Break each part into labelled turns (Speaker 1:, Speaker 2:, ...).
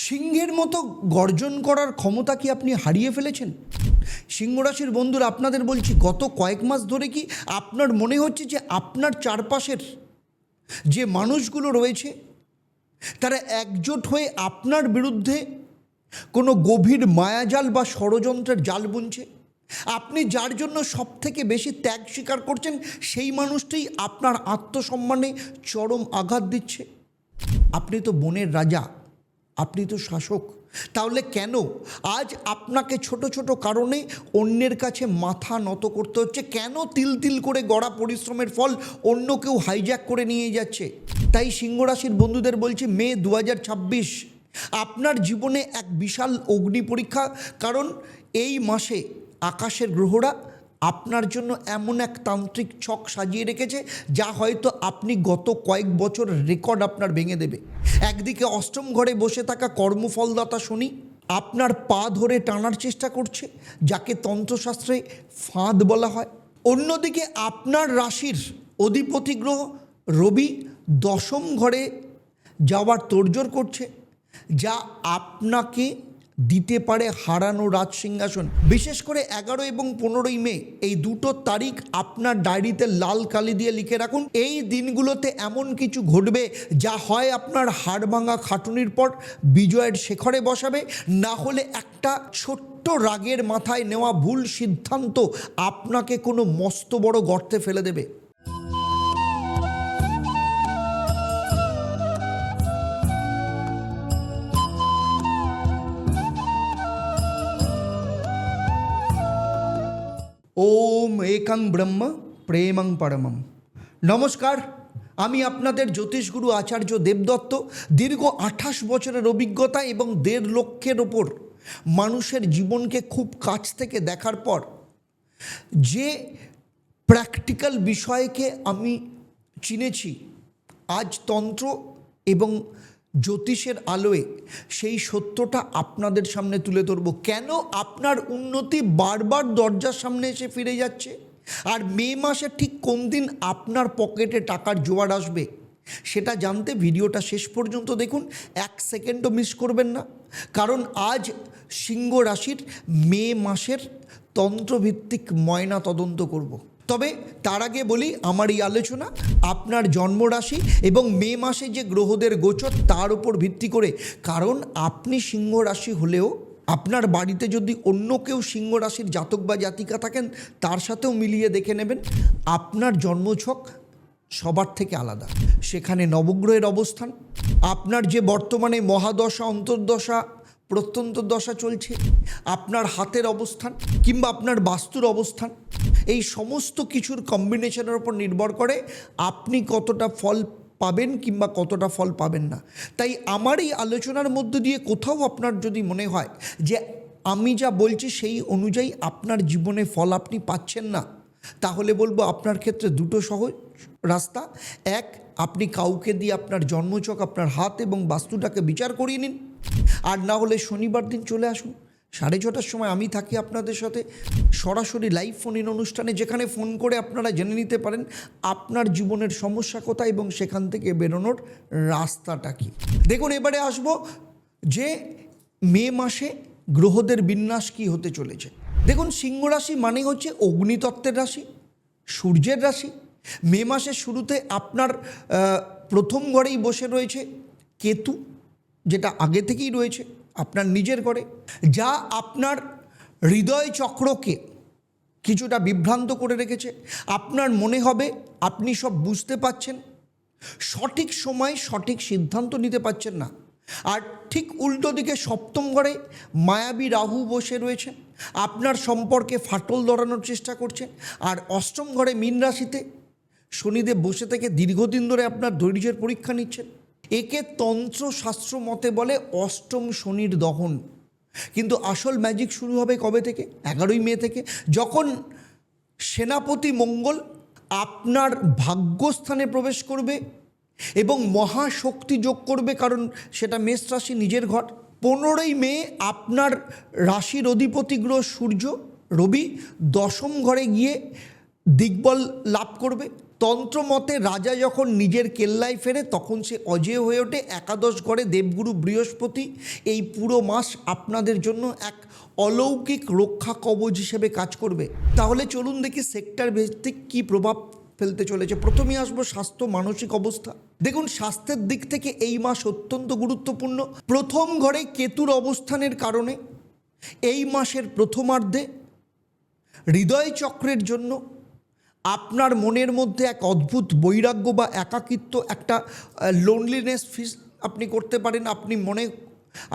Speaker 1: সিংহের মতো গর্জন করার ক্ষমতা কি আপনি হারিয়ে ফেলেছেন? সিংহ রাশির বন্ধুরা, আপনাদের বলছি, গত কয়েক মাস ধরে কি আপনার মনে হচ্ছে যে আপনার চারপাশের যে মানুষগুলো রয়েছে তারা একজোট হয়ে আপনার বিরুদ্ধে কোনো গভীর মায়াজাল বা ষড়যন্ত্রের জাল বুনছে? আপনি যার জন্য সব থেকে বেশি ত্যাগ স্বীকার করছেন সেই মানুষটাই আপনার আত্মসম্মানে চরম আঘাত দিচ্ছে। আপনি তো বনের রাজা, আপনি তো শাসক, তাহলে কেন আজ আপনাকে ছোট ছোট কারণে অন্যের কাছে মাথা নত করতে হচ্ছে? কেন তিল তিল করে গড়া পরিশ্রমের ফল অন্য কেউ হাইজ্যাক করে নিয়ে যাচ্ছে? তাই সিংহ রাশির বন্ধুদের বলছি, মে 2026 আপনার জীবনে এক বিশাল অগ্নি পরীক্ষা। কারণ এই মাসে আকাশের গ্রহরা আপনার জন্য এমন এক তান্ত্রিক ছক সাজিয়ে রেখেছে যা হয়তো আপনি গত কয়েক বছর রেকর্ড আপনার ভেঙে দেবে। একদিকে অষ্টম ঘরে বসে থাকা কর্মফলদাতা শনি আপনার পা ধরে টানার চেষ্টা করছে, যাকে তন্ত্রশাস্ত্রে ফাঁদ বলা হয়। অন্যদিকে আপনার রাশির অধিপতি গ্রহ রবি দশম ঘরে যাওয়ার তোড়জোড় করছে, যা আপনাকে দিতে পারে হারানো রাজসিংহাসন। বিশেষ করে 11 এবং 15ই মে, এই দুটো তারিখ আপনার ডায়েরিতে লাল কালি দিয়ে লিখে রাখুন। এই দিনগুলোতে এমন কিছু ঘটবে যা হয় আপনার হাড়ভাঙা খাটুনির পর বিজয়ের শেখরে বসাবে, না হলে একটা ছোট্ট রাগের মাথায় নেওয়া ভুল সিদ্ধান্ত আপনাকে কোনো মস্ত বড় গর্তে ফেলে দেবে। ওম একং ব্রহ্ম প্রেমং পরমম। নমস্কার, আমি আপনাদের জ্যোতিষগুরু আচার্য দেবদত্ত। দীর্ঘ 28 বছরের অভিজ্ঞতা এবং 1.5 লক্ষের ওপর মানুষের জীবনকে খুব কাছ থেকে দেখার পর যে প্র্যাকটিক্যাল বিষয়কে আমি চিনেছি, আজ তন্ত্র এবং জ্যোতিষের আলোয় সেই সত্যটা আপনাদের সামনে তুলে ধরব। কেন আপনার উন্নতি বারবার দরজার সামনে এসে ফিরে যাচ্ছে, আর মে মাসে ঠিক কোন দিন আপনার পকেটে টাকার জোয়ার আসবে, সেটা জানতে ভিডিওটা শেষ পর্যন্ত দেখুন, 1 সেকেন্ডও মিস করবেন না। কারণ আজ সিংহ রাশির মে মাসের তন্ত্রভিত্তিক ময়না তদন্ত করব। তবে তার আগে বলি, আমার এই আলোচনা আপনার জন্মরাশি এবং মে মাসে যে গ্রহদের গোচর তার উপর ভিত্তি করে। কারণ আপনি সিংহ রাশি হলেও আপনার বাড়িতে যদি অন্য কেউ সিংহ রাশির জাতক বা জাতিকা থাকেন, তার সাথেও মিলিয়ে দেখে নেবেন আপনার জন্মছক সবার থেকে আলাদা। সেখানে নবগ্রহের অবস্থান, আপনার যে বর্তমানে মহাদশা, অন্তর্দশা, প্রত্যন্ত দশা চলছে, আপনার হাতের অবস্থান কিংবা আপনার বাস্তুর অবস্থান, এই সমস্ত কিছুর কম্বিনেশনের উপর নির্ভর করে আপনি কতটা ফল পাবেন কিংবা কতটা ফল পাবেন না। তাই আমার এই আলোচনার মধ্য দিয়ে কোথাও আপনার যদি মনে হয় যে আমি যা বলছি সেই অনুযায়ী আপনার জীবনে ফল আপনি পাচ্ছেন না, তাহলে বলবো আপনার ক্ষেত্রে দুটো সহজ রাস্তা। এক, আপনি কাউকে দিয়ে আপনার জন্মছক, আপনার হাত এবং বাস্তুটাকে বিচার করিয়ে নিন। আর না হলে শনিবার দিন চলে আসুন 6:30টার সময়, আমি থাকি আপনাদের সাথে সরাসরি লাইভ ফোন ইন অনুষ্ঠানে, যেখানে ফোন করে আপনারা জেনে নিতে পারেন আপনার জীবনের সমস্যা কোথায় এবং সেখান থেকে বেরোনোর রাস্তাটা কী। দেখুন, এবারে আসবো যে মে মাসে গ্রহদের বিন্যাস কী হতে চলেছে। দেখুন, সিংহ রাশি মানে হচ্ছে অগ্নিতত্ত্বের রাশি, সূর্যের রাশি। মে মাসের শুরুতে আপনার প্রথম ঘরেই বসে রয়েছে কেতু, যেটা আগে থেকেই রয়েছে আপনার নিজের ঘরে, যা আপনার হৃদয় চক্রকে কিছুটা বিভ্রান্ত করে রেখেছে। আপনার মনে হবে আপনি সব বুঝতে পাচ্ছেন, সঠিক সময় সঠিক সিদ্ধান্ত নিতে পারছেন না। আর ঠিক উল্টো দিকে সপ্তম ঘরে মায়াবী রাহু বসে রয়েছেন, আপনার সম্পর্কে ফাটল ধরানোর চেষ্টা করছেন। আর অষ্টম ঘরে মীন রাশিতে শনিদেব বসে থেকে দীর্ঘদিন ধরে আপনার ধৈর্যের পরীক্ষা নিচ্ছেন। একে তন্ত্রশাস্ত্র মতে বলে অষ্টম শনির দহন। কিন্তু আসল ম্যাজিক শুরু হবে কবে থেকে? 11ই মে থেকে, যখন সেনাপতি মঙ্গল আপনার ভাগ্যস্থানে প্রবেশ করবে এবং মহাশক্তি যোগ করবে, কারণ সেটা মেষ রাশি, নিজের ঘর। 15ই মে আপনার রাশির অধিপতি গ্রহ সূর্য রবি দশম ঘরে গিয়ে দিগ্বল লাভ করবে। তন্ত্র মতে রাজা যখন নিজের কেল্লায় ফেরে তখন সে অজেয় হয়ে ওঠে। একাদশ ঘরে দেবগুরু বৃহস্পতি এই পুরো মাস আপনাদের জন্য এক অলৌকিক রক্ষা কবচ হিসেবে কাজ করবে। তাহলে চলুন দেখি সেক্টর ভিত্তিক কী প্রভাব ফেলতে চলেছে। প্রথমেই আসবো স্বাস্থ্য, মানসিক অবস্থা। দেখুন, স্বাস্থ্যের দিক থেকে এই মাস অত্যন্ত গুরুত্বপূর্ণ। প্রথম ঘরে কেতুর অবস্থানের কারণে এই মাসের প্রথমার্ধে হৃদয় চক্রের জন্য আপনার মনের মধ্যে এক অদ্ভুত বৈরাগ্য বা একাকিত্ব, একটা লোনলিনেস ফিল আপনি করতে পারেন।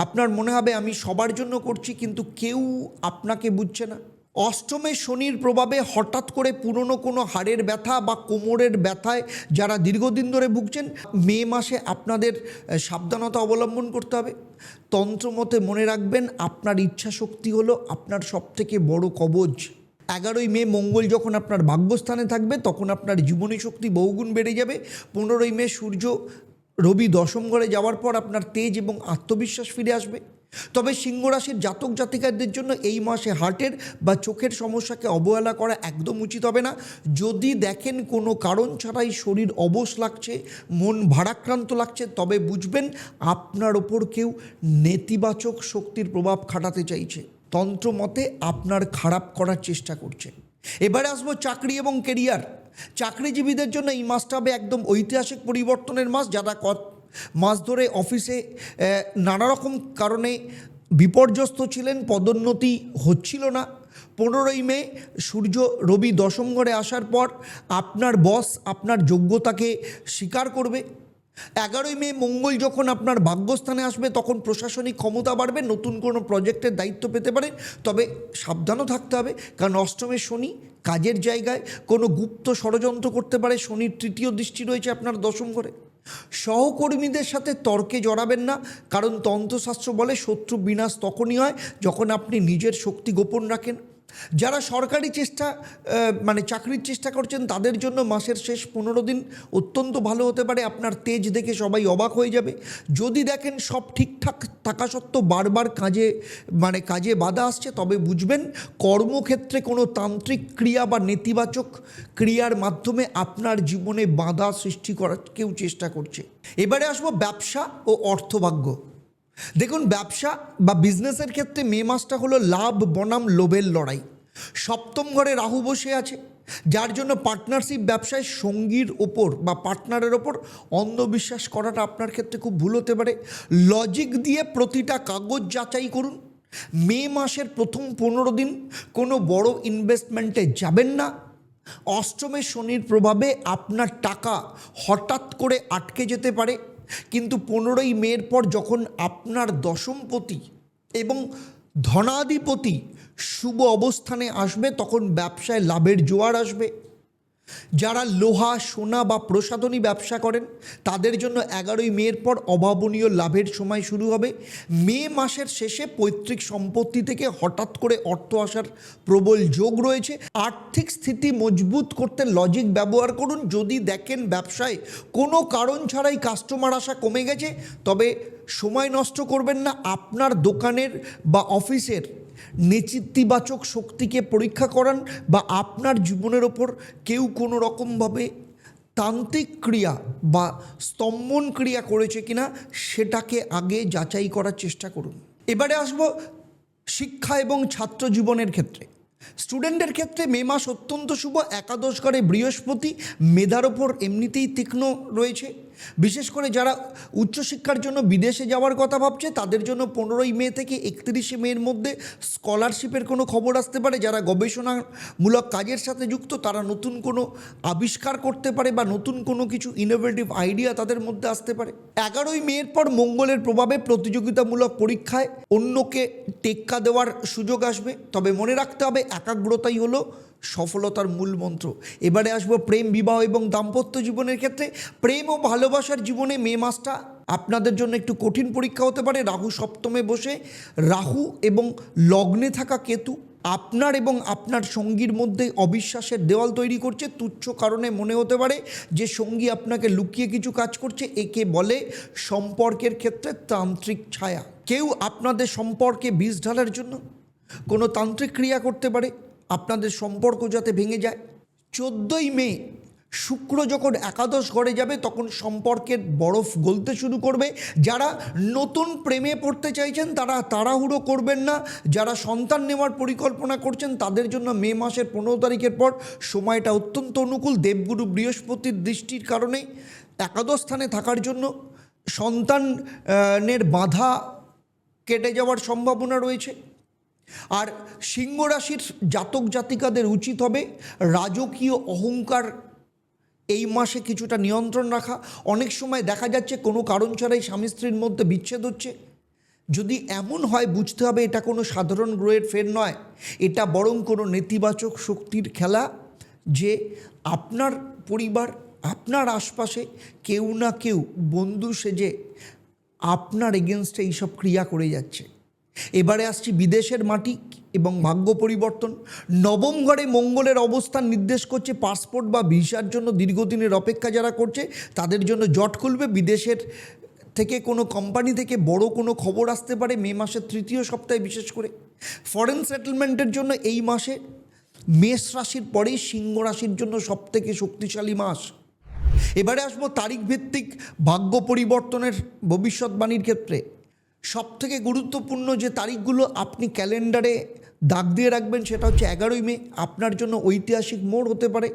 Speaker 1: আপনার মনে হবে আমি সবার জন্য করছি, কিন্তু কেউ আপনাকে বুঝছে না। অষ্টমে শনির প্রভাবে হঠাৎ করে পুরনো কোনো হাড়ের ব্যথা বা কোমরের ব্যথায় যারা দীর্ঘদিন ধরে ভুগছেন, মে মাসে আপনাদের সাবধানতা অবলম্বন করতে হবে। তন্ত্রমতে মনে রাখবেন, আপনার ইচ্ছা শক্তি হলো আপনার সবথেকে বড় কবচ। 11ই মে মঙ্গল যখন আপনার ভাগ্যস্থানে থাকবে তখন আপনার জীবনী শক্তি বহুগুণ বেড়ে যাবে। 15ই মে সূর্য রবি দশম ঘরে যাওয়ার পর আপনার তেজ এবং আত্মবিশ্বাস ফিরে আসবে। তবে সিংহ রাশির জাতক জাতিকাদের জন্য এই মাসে হার্টের বা চোখের সমস্যাকে অবহেলা করা একদম উচিত হবে না। যদি দেখেন কোনো কারণ ছাড়াই শরীর অবশ লাগছে, মন ভারাক্রান্ত লাগছে, তবে বুঝবেন আপনার ওপর কেউ নেতিবাচক শক্তির প্রভাব খাটাতে চাইছে। তন্ত্র মতে আপনার খারাপ করার চেষ্টা করছে। এবারে আসবো চাকরি এবং কেরিয়ার। চাকরিজীবীদের জন্য এই মাসটা হবে একদম ঐতিহাসিক পরিবর্তনের মাস। যারা মাস ধরে অফিসে নানা রকম কারণে বিপর্যস্ত ছিলেন, পদোন্নতি হচ্ছিল না, 15ই মে সূর্য রবি দশম ঘরে আসার পর আপনার বস আপনার যোগ্যতাকে স্বীকার করবে। 11ই মে মঙ্গল যখন আপনার ভাগ্যস্থানে আসবে তখন প্রশাসনিক ক্ষমতা বাড়বে, নতুন কোনো প্রজেক্টের দায়িত্ব পেতে পারে। তবে সাবধানও থাকতে হবে, কারণ অষ্টমে শনি কাজের জায়গায় কোনো গুপ্ত ষড়যন্ত্র করতে পারে। শনির তৃতীয় দৃষ্টি রয়েছে আপনার দশম ঘরে। সহকর্মীদের সাথে তর্কে জড়াবেন না, কারণ তন্ত্রশাস্ত্র বলে শত্রু বিনাশ তখনই হয় যখন আপনি নিজের শক্তি গোপন রাখেন। যারা সরকারি চাকরির চেষ্টা করছেন তাদের জন্য মাসের শেষ 15 দিন অত্যন্ত ভালো হতে পারে। আপনার তেজ দেখে সবাই অবাক হয়ে যাবে। যদি দেখেন সব ঠিকঠাক থাকা সত্ত্বেও বারবার কাজে বাধা আসছে, তবে বুঝবেন কর্মক্ষেত্রে কোনো তান্ত্রিক ক্রিয়া বা নেতিবাচক ক্রিয়ার মাধ্যমে আপনার জীবনে বাধা সৃষ্টি করার কেউ চেষ্টা করছে। এবারে আসবো ব্যবসা ও অর্থভাগ্য। দেখুন, ব্যবসা বা বিজনেসের ক্ষেত্রে মে মাসটা হলো লাভ বনাম লোভের লড়াই। সপ্তম ঘরে রাহু বসে আছে, যার জন্য পার্টনারশিপ ব্যবসায় সঙ্গীর ওপর বা পার্টনারের ওপর অন্ধবিশ্বাস করাটা আপনার ক্ষেত্রে খুব ভুল হতে পারে। লজিক দিয়ে প্রতিটা কাগজ যাচাই করুন। মে মাসের প্রথম 15 দিন কোনো বড় ইনভেস্টমেন্টে যাবেন না। অষ্টমে শনির প্রভাবে আপনার টাকা হঠাৎ করে আটকে যেতে পারে, কিন্তু 15ই মের পর যখন আপনার দশমপতি এবং ধনাধিপতি শুভ অবস্থানে আসবে তখন ব্যবসায় লাভের জোয়ার আসবে। যারা লোহা, সোনা বা প্রসাধনী ব্যবসা করেন তাদের জন্য 11ই মের পর অভাবনীয় লাভের সময় শুরু হবে। মে মাসের শেষে পৈতৃক সম্পত্তি থেকে হঠাৎ করে অর্থ আসার প্রবল যোগ রয়েছে। আর্থিক স্থিতি মজবুত করতে লজিক ব্যবহার করুন। যদি দেখেন ব্যবসায় কোনো কারণ ছাড়াই কাস্টমার আসা কমে গেছে, তবে সময় নষ্ট করবেন না। আপনার দোকানের বা অফিসের নেতিবাচক শক্তিকে পরীক্ষা করান, বা আপনার জীবনের ওপর কেউ কোনো রকমভাবে তান্ত্রিক ক্রিয়া বা স্তম্ভন ক্রিয়া করেছে কিনা সেটাকে আগে যাচাই করার চেষ্টা করুন। এবারে আসবো শিক্ষা এবং ছাত্র জীবনের ক্ষেত্রে। স্টুডেন্টের ক্ষেত্রে মে মাস অত্যন্ত শুভ। একাদশ ঘরে বৃহস্পতি মেধার ওপর এমনিতেই তীক্ষ্ণ রয়েছে। বিশেষ করে যারা উচ্চশিক্ষার জন্য বিদেশে যাওয়ার কথা ভাবছে তাদের জন্য 15ই মে থেকে 31শে মের মধ্যে স্কলারশিপের কোনো খবর আসতে পারে। যারা গবেষণামূলক কাজের সাথে যুক্ত তারা নতুন কোনো আবিষ্কার করতে পারে বা নতুন কোনো কিছু ইনোভেটিভ আইডিয়া তাদের মধ্যে আসতে পারে। 11ই মের পর মঙ্গলের প্রভাবে প্রতিযোগিতামূলক পরীক্ষায় অন্যকে টেক্কা দেওয়ার সুযোগ আসবে, তবে মনে রাখতে হবে একাগ্রতাই হলো সফলতার মূল মন্ত্র। এবারে আসবো প্রেম, বিবাহ এবং দাম্পত্য জীবনের ক্ষেত্রে। প্রেম ও ভালোবাসার জীবনে মে মাসটা আপনাদের জন্য একটু কঠিন পরীক্ষা হতে পারে। রাহু সপ্তমে বসে, রাহু এবং লগ্নে থাকা কেতু আপনার এবং আপনার সঙ্গীর মধ্যে অবিশ্বাসের দেওয়াল তৈরি করছে। তুচ্ছ কারণে মনে হতে পারে যে সঙ্গী আপনাকে লুকিয়ে কিছু কাজ করছে। একে বলে সম্পর্কের ক্ষেত্রে তান্ত্রিক ছায়া। কেউ আপনাদের সম্পর্কে বিষ ঢালার জন্য কোনো তান্ত্রিক ক্রিয়া করতে পারে আপনাদের সম্পর্ক যাতে ভেঙে যায়। 14ই মে শুক্র যখন একাদশ ঘরে যাবে তখন সম্পর্কের বরফ গলতে শুরু করবে। যারা নতুন প্রেমে পড়তে চাইছেন তারা তাড়াহুড়ো করবেন না। যারা সন্তান নেওয়ার পরিকল্পনা করছেন তাদের জন্য মে মাসের 15 তারিখের পর সময়টা অত্যন্ত অনুকূল। দেবগুরু বৃহস্পতির দৃষ্টির কারণে একাদশ স্থানে থাকার জন্য সন্তানের বাধা কেটে যাওয়ার সম্ভাবনা রয়েছে। আর সিংহ রাশির জাতক জাতিকাদের উচিত হবে রাজকীয় অহংকার এই মাসে কিছুটা নিয়ন্ত্রণ রাখা। অনেক সময় দেখা যাচ্ছে কোনো কারণ ছাড়াই স্বামী স্ত্রীর মধ্যে বিচ্ছেদ হচ্ছে। যদি এমন হয় বুঝতে হবে এটা কোনো সাধারণ গ্রহের ফের নয়, এটা বরং কোনো নেতিবাচক শক্তির খেলা, যে আপনার পরিবার, আপনার আশপাশে কেউ না কেউ বন্ধু সেজে আপনার এগেনস্টে এইসব ক্রিয়া করে যাচ্ছে। এবারে আসছি বিদেশের মাটি এবং ভাগ্য পরিবর্তন। নবম ঘরে মঙ্গলের অবস্থান নির্দেশ করছে পাসপোর্ট বা ভিসার জন্য দীর্ঘদিনের অপেক্ষা যারা করছে তাদের জন্য জট খুলবে। বিদেশের থেকে কোনো কোম্পানি থেকে বড় কোনো খবর আসতে পারে মে মাসের তৃতীয় সপ্তাহে। বিশেষ করে ফরেন সেটেলমেন্টের জন্য এই মাসে মেষ রাশির পরেই সিংহ রাশির জন্য সবথেকে শক্তিশালী মাস। এবারে আসবো তারিখ ভিত্তিক ভাগ্য পরিবর্তনের ভবিষ্যৎবাণীর ক্ষেত্রে। সবথেকে গুরুত্বপূর্ণ যে তারিখগুলো আপনি ক্যালেন্ডারে দাগ দিয়ে রাখবেন সেটা হচ্ছে 11ই মে। আপনার জন্য ঐতিহাসিক মোড় হতে পারে।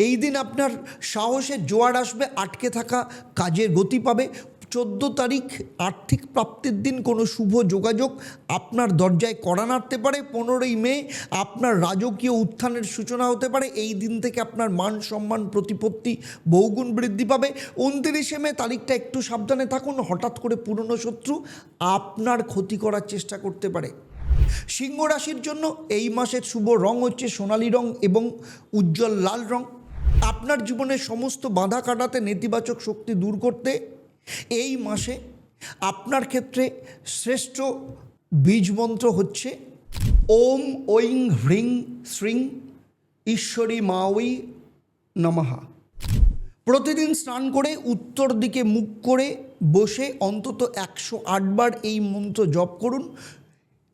Speaker 1: এই দিন আপনার সাহসের জোয়ার আসবে, আটকে থাকা কাজের গতি পাবে। 14 তারিখ আর্থিক প্রাপ্তির দিন, কোনো শুভ যোগাযোগ আপনার দরজায় কড়া নাড়তে পারে। 15ই মে আপনার রাজকীয় উত্থানের সূচনা হতে পারে। এই দিন থেকে আপনার মান সম্মান প্রতিপত্তি বহুগুণ বৃদ্ধি পাবে। 29শে মে তারিখটা একটু সাবধানে থাকুন, হঠাৎ করে পুরনো শত্রু আপনার ক্ষতি করার চেষ্টা করতে পারে। সিংহ রাশির জন্য এই মাসের শুভ রং হচ্ছে সোনালী রং এবং উজ্জ্বল লাল রং। আপনার জীবনের সমস্ত বাধা কাটাতে, নেতিবাচক শক্তি দূর করতে এই মাসে আপনার ক্ষেত্রে শ্রেষ্ঠ বীজ মন্ত্র হচ্ছে ওম ঐং হ্রিং শ্রীং ঈশ্বরী মাওই নমঃ। প্রতিদিন স্নান করে উত্তর দিকে মুখ করে বসে অন্তত 108 বার এই মন্ত্র জপ করুন।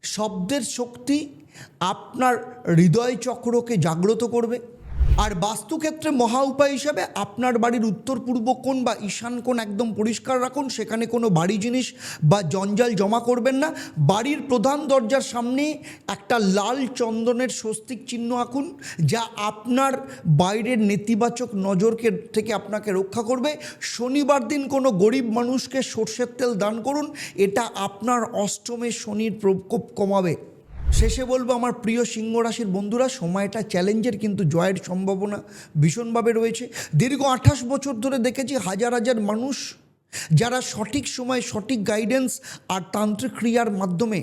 Speaker 1: শব্দের শক্তি আপনার হৃদয় চক্রকে জাগ্রত করবে। আর বাস্তুক্ষেত্রে মহা উপায় হিসাবে আপনার বাড়ির উত্তর পূর্ব কোণ বা ঈশান কোণ একদম পরিষ্কার রাখুন। সেখানে কোনো ভারী জিনিস বা জঞ্জাল জমা করবেন না। বাড়ির প্রধান দরজার সামনে একটা লাল চন্দনের স্বস্তিক চিহ্ন আঁকুন, যা আপনার বাইরের নেতিবাচক নজরকে থেকে আপনাকে রক্ষা করবে। শনিবার দিন কোনো গরিব মানুষকে সর্ষের তেল দান করুন, এটা আপনার অষ্টমে শনির প্রকোপ কমাবে। শেষে বলবো আমার প্রিয় সিংহ রাশির বন্ধুরা, সময়টা চ্যালেঞ্জের কিন্তু জয়ের সম্ভাবনা ভীষণভাবে রয়েছে। দীর্ঘ 28 বছর ধরে দেখেছি হাজার হাজার মানুষ যারা সঠিক সময় সঠিক গাইডেন্স আর তান্ত্রিক ক্রিয়ার মাধ্যমে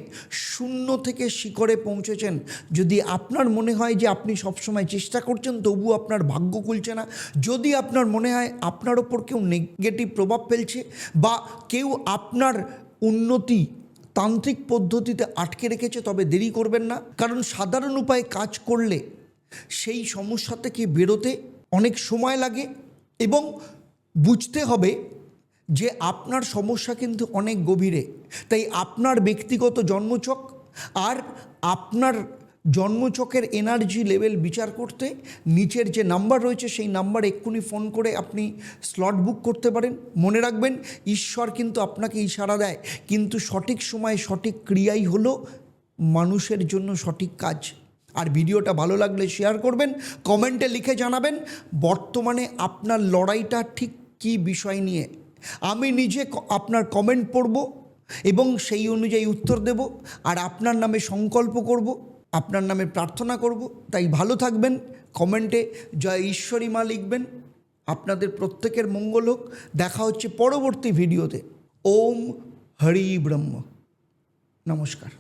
Speaker 1: শূন্য থেকে শিখরে পৌঁছেছেন। যদি আপনার মনে হয় যে আপনি সবসময় চেষ্টা করছেন তবু আপনার ভাগ্য খুলছে না, যদি আপনার মনে হয় আপনার ওপর কেউ নেগেটিভ প্রভাব ফেলছে বা কেউ আপনার উন্নতি তান্ত্রিক পদ্ধতিতে আটকে রেখেছে, তবে দেরি করবেন না। কারণ সাধারণ উপায়ে কাজ করলে সেই সমস্যা থেকে বেরোতে অনেক সময় লাগে এবং বুঝতে হবে যে আপনার সমস্যা কিন্তু অনেক গভীরে। তাই আপনার ব্যক্তিগত জন্মছক আর আপনার জন্মছকের এনার্জি লেভেল বিচার করতে নিচের যে নাম্বার রয়েছে সেই নাম্বার এক্ষুনি ফোন করে আপনি স্লট বুক করতে পারেন। মনে রাখবেন, ঈশ্বর কিন্তু আপনাকে ইশারা দেয়, কিন্তু সঠিক সময়ে সঠিক ক্রিয়াই হলো মানুষের জন্য সঠিক কাজ। আর ভিডিওটা ভালো লাগলে শেয়ার করবেন, কমেন্টে লিখে জানাবেন বর্তমানে আপনার লড়াইটা ঠিক কী বিষয় নিয়ে। আমি নিজে আপনার কমেন্ট পড়ব এবং সেই অনুযায়ী উত্তর দেব, আর আপনার নামে সংকল্প করব, আপনার নামে প্রার্থনা করব। তাই ভালো থাকবেন, কমেন্টে জয় ঈশ্বরী মা লিখবেন। আপনাদের প্রত্যেকের মঙ্গল হোক। দেখা হচ্ছে পরবর্তী ভিডিওতে। ওম হরি ব্রহ্ম। নমস্কার।